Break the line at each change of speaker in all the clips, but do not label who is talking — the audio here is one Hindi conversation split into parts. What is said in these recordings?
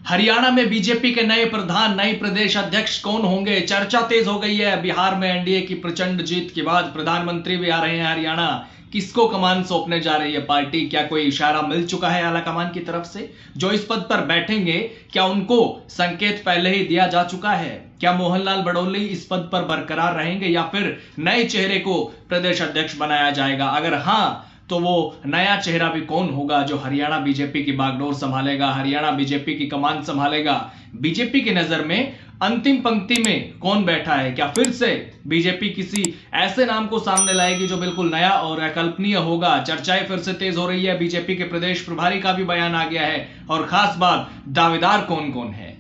हरियाणा में बीजेपी के नए प्रधान, नए प्रदेश अध्यक्ष कौन होंगे? चर्चा तेज हो गई है। बिहार में एनडीए की प्रचंड जीत के बाद प्रधानमंत्री भी आ रहे हैं हरियाणा। किसको कमान सौंपने जा रही है पार्टी? क्या कोई इशारा मिल चुका है आला कमान की तरफ से? जो इस पद पर बैठेंगे, क्या उनको संकेत पहले ही दिया जा चुका है? क्या मोहनलाल बड़ोली इस पद पर बरकरार रहेंगे या फिर नए चेहरे को प्रदेश अध्यक्ष बनाया जाएगा? अगर हाँ, तो वो नया चेहरा भी कौन होगा जो हरियाणा बीजेपी की बागडोर संभालेगा, हरियाणा बीजेपी की कमान संभालेगा? बीजेपी की नजर में अंतिम पंक्ति में कौन बैठा है? क्या फिर से बीजेपी किसी ऐसे नाम को सामने लाएगी जो बिल्कुल नया और अकल्पनीय होगा? चर्चाएं फिर से तेज हो रही है। बीजेपी के प्रदेश प्रभारी का भी बयान आ गया है और खास बात, दावेदार कौन कौन है?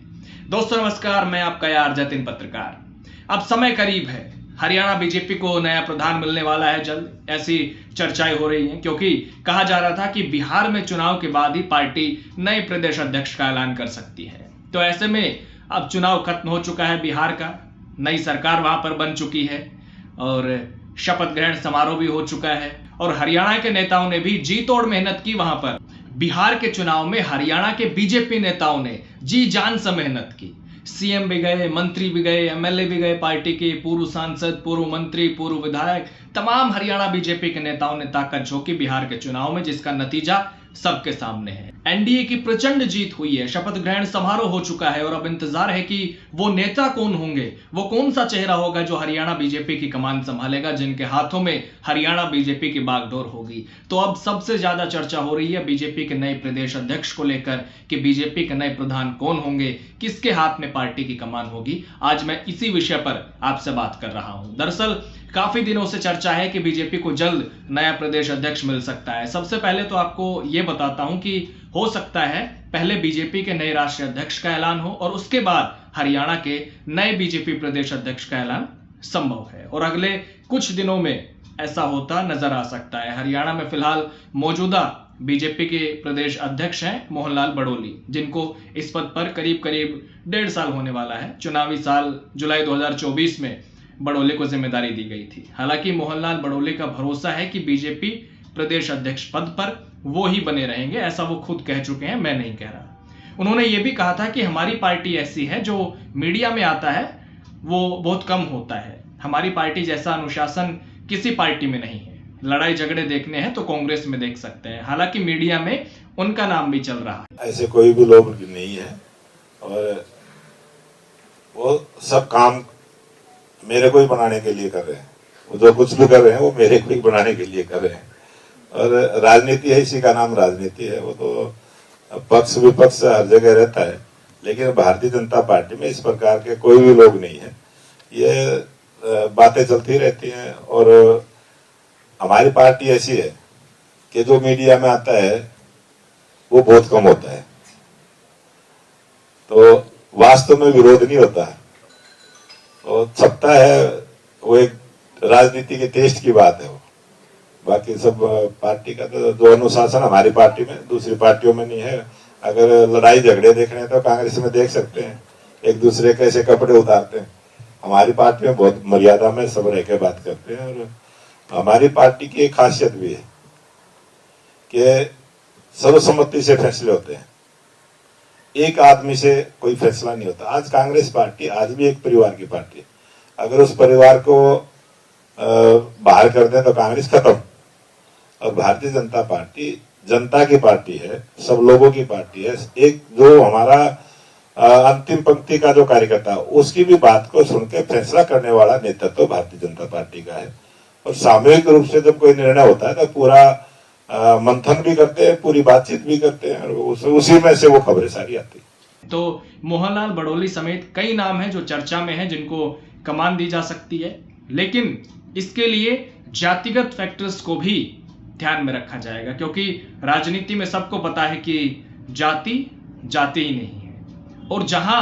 दोस्तों नमस्कार, मैं आपका यार जतिन पत्रकार। अब समय करीब है, हरियाणा बीजेपी को नया प्रधान मिलने वाला है जल्द, ऐसी चर्चाएं हो रही हैं, क्योंकि कहा जा रहा था कि बिहार में चुनाव के बाद ही पार्टी नए प्रदेश अध्यक्ष का ऐलान कर सकती है। तो ऐसे में अब चुनाव खत्म हो चुका है बिहार का, नई सरकार वहां पर बन चुकी है और शपथ ग्रहण समारोह भी हो चुका है और हरियाणा के नेताओं ने भी जी तोड़ मेहनत की। वहां पर बिहार के चुनाव में हरियाणा के बीजेपी नेताओं ने जी जान से मेहनत की। सीएम भी गए, मंत्री भी गए, एमएलए भी गए, पार्टी के पूर्व सांसद, पूर्व मंत्री, पूर्व विधायक, तमाम हरियाणा बीजेपी के नेताओं ने ताकत झोंकी बिहार के चुनाव में, जिसका नतीजा सबके सामने है। एनडीए की प्रचंड जीत हुई है, शपथ ग्रहण समारोह हो चुका है और अब इंतजार है कि वो नेता कौन होंगे, वो कौन सा चेहरा होगा जो हरियाणा बीजेपी की कमान संभालेगा, जिनके हाथों में हरियाणा बीजेपी की बागडोर होगी। तो अब सबसे ज्यादा चर्चा हो रही है बीजेपी के नए प्रदेश अध्यक्ष को लेकर कि बीजेपी के नए प्रधान कौन होंगे, किसके हाथ में पार्टी की कमान होगी। आज मैं इसी विषय पर आपसे बात कर रहा हूं। दरअसल काफी दिनों से चर्चा है कि बीजेपी को जल्द नया प्रदेश अध्यक्ष मिल सकता है। सबसे पहले तो आपको यह बताता हूं कि हो सकता है पहले बीजेपी के नए राष्ट्रीय अध्यक्ष का ऐलान हो और उसके बाद हरियाणा के नए बीजेपी प्रदेश अध्यक्ष का ऐलान संभव है और अगले कुछ दिनों में ऐसा होता नजर आ सकता है। हरियाणा में फिलहाल मौजूदा बीजेपी के प्रदेश अध्यक्ष हैं मोहनलाल बड़ोली, जिनको इस पद पर करीब करीब 1.5 साल होने वाला है। चुनावी साल जुलाई 2024 में बड़ोले को जिम्मेदारी दी गई थी। हालांकि मोहनलाल बड़ोले का भरोसा है कि बीजेपी प्रदेश अध्यक्ष पद पर वो ही बने रहेंगे, ऐसा वो खुद कह चुके हैं, मैं नहीं कह रहा। उन्होंने ये भी कहा था कि हमारी पार्टी ऐसी है जो मीडिया में आता है वो बहुत कम होता है, हमारी पार्टी जैसा अनुशासन किसी पार्टी में नहीं है। लड़ाई झगड़े देखने हैं तो कांग्रेस में देख सकते हैं, हालांकि मीडिया में उनका नाम भी चल रहा है।
ऐसे कोई भी लोग नहीं है और वो सब काम मेरे को ही बनाने के लिए कर रहे हैं। वो जो कुछ भी कर रहे हैं वो मेरे को ही बनाने के लिए कर रहे हैं और राजनीति है, इसी का नाम राजनीति है। वो तो पक्ष विपक्ष हर जगह रहता है, लेकिन भारतीय जनता पार्टी में इस प्रकार के कोई भी लोग नहीं है। ये बातें चलती रहती हैं और हमारी पार्टी ऐसी है कि जो मीडिया में आता है वो बहुत कम होता है, तो वास्तव में विरोध नहीं होता है और छपता है, वो एक राजनीति के टेस्ट की बात है। वो बाकी सब पार्टी का तो जो अनुशासन हमारी पार्टी में दूसरी पार्टियों में नहीं है। अगर लड़ाई झगड़े देखने हैं तो कांग्रेस में देख सकते हैं, एक दूसरे कैसे कपड़े उतारते हैं। हमारी पार्टी में बहुत मर्यादा में सब रह के बात करते हैं और हमारी पार्टी की एक खासियत भी है कि सर्वसम्मति से फैसले होते हैं, एक आदमी से कोई फैसला नहीं होता। आज कांग्रेस पार्टी आज भी एक परिवार की पार्टी है, अगर उस परिवार को बाहर कर दें तो कांग्रेस खत्म। और भारतीय जनता पार्टी जनता की पार्टी है, सब लोगों की पार्टी है। एक जो हमारा अंतिम पंक्ति का जो कार्यकर्ता है उसकी भी बात को सुनकर फैसला करने वाला नेतृत्व तो भारतीय जनता पार्टी का है। और सामूहिक रूप से जब कोई निर्णय होता है तो पूरा मंथन भी करते हैं, पूरी बातचीत भी करते हैं और उसी में से वो खबरें सारी आती है।
तो मोहनलाल बड़ोली समेत कई नाम हैं जो चर्चा में हैं, जिनको कमान दी जा सकती है, लेकिन इसके लिए जातिगत फैक्टर्स को भी ध्यान में रखा जाएगा, क्योंकि राजनीति में सबको पता है कि जाति जाति ही नहीं है। और जहां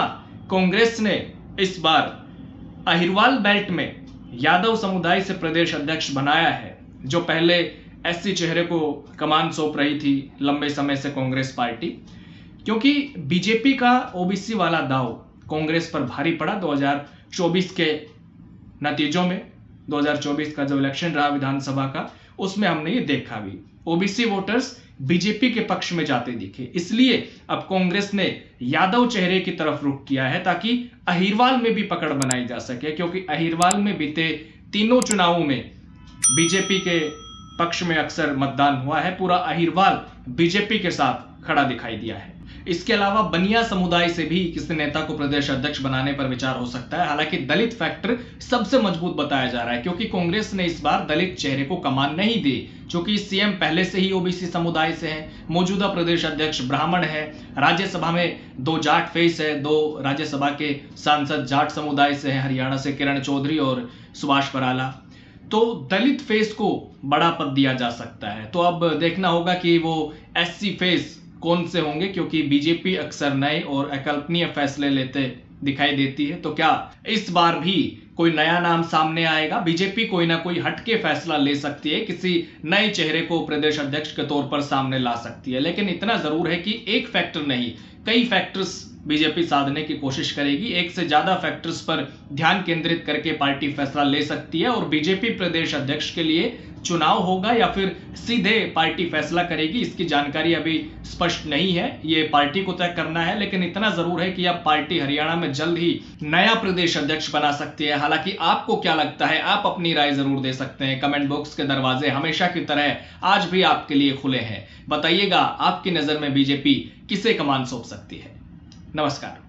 कांग्रेस ने इस बार अहिरवाल बेल्ट में यादव समुदाय से प्रदेश अध्यक्ष बनाया है, जो पहले एससी चेहरे को कमान सौंप रही थी लंबे समय से कांग्रेस पार्टी, क्योंकि बीजेपी का ओबीसी वाला दाव कांग्रेस पर भारी पड़ा 2024 के नतीजों में। 2024 का जो इलेक्शन रहा विधानसभा का, उसमें हमने ये देखा भी ओबीसी वोटर्स बीजेपी के पक्ष में जाते दिखे। इसलिए अब कांग्रेस ने यादव चेहरे की तरफ रुख किया है ताकि अहिरवाल में भी पकड़ बनाई जा सके, क्योंकि अहिरवाल में बीते तीनों चुनावों में बीजेपी के पक्ष में अक्सर मतदान हुआ है। पूरा अहिरवाल बीजेपी के साथ खड़ा दिखाई दिया है। इसके अलावा बनिया समुदाय से भी किसी नेता को प्रदेश अध्यक्ष बनाने पर विचार हो सकता है। हालांकि दलित फैक्टर सबसे मजबूत बताया जा रहा है, क्योंकि कांग्रेस ने इस बार दलित चेहरे को कमान नहीं दी। क्योंकि सीएम पहले से ही ओबीसी समुदाय से है, मौजूदा प्रदेश अध्यक्ष ब्राह्मण है, राज्यसभा में 2 जाट फेस है, 2 राज्यसभा के सांसद जाट समुदाय से हैं, हरियाणा से किरण चौधरी और सुभाष बराला। तो दलित फेस को बड़ा पद दिया जा सकता है। तो अब देखना होगा कि वो एससी फेस कौन से होंगे, क्योंकि बीजेपी अक्सर नए और अकल्पनीय फैसले लेते दिखाई देती है। तो क्या इस बार भी कोई नया नाम सामने आएगा? बीजेपी कोई ना कोई हटके फैसला ले सकती है, किसी नए चेहरे को प्रदेश अध्यक्ष के तौर पर सामने ला सकती है। लेकिन इतना जरूर है कि एक फैक्टर नहीं, कई फैक्टर्स बीजेपी साधने की कोशिश करेगी। एक से ज्यादा फैक्टर्स पर ध्यान केंद्रित करके पार्टी फैसला ले सकती है और बीजेपी प्रदेश अध्यक्ष के लिए चुनाव होगा या फिर सीधे पार्टी फैसला करेगी, इसकी जानकारी अभी स्पष्ट नहीं है। ये पार्टी को तय करना है। लेकिन इतना जरूर है कि अब पार्टी हरियाणा में जल्द ही नया प्रदेश अध्यक्ष बना सकती है। हालांकि आपको क्या लगता है? आप अपनी राय जरूर दे सकते हैं। कमेंट बॉक्स के दरवाजे हमेशा की तरह आज भी आपके लिए खुले हैं। बताइएगा, आपकी नजर में बीजेपी किसे कमान सौंप सकती है? नमस्कार।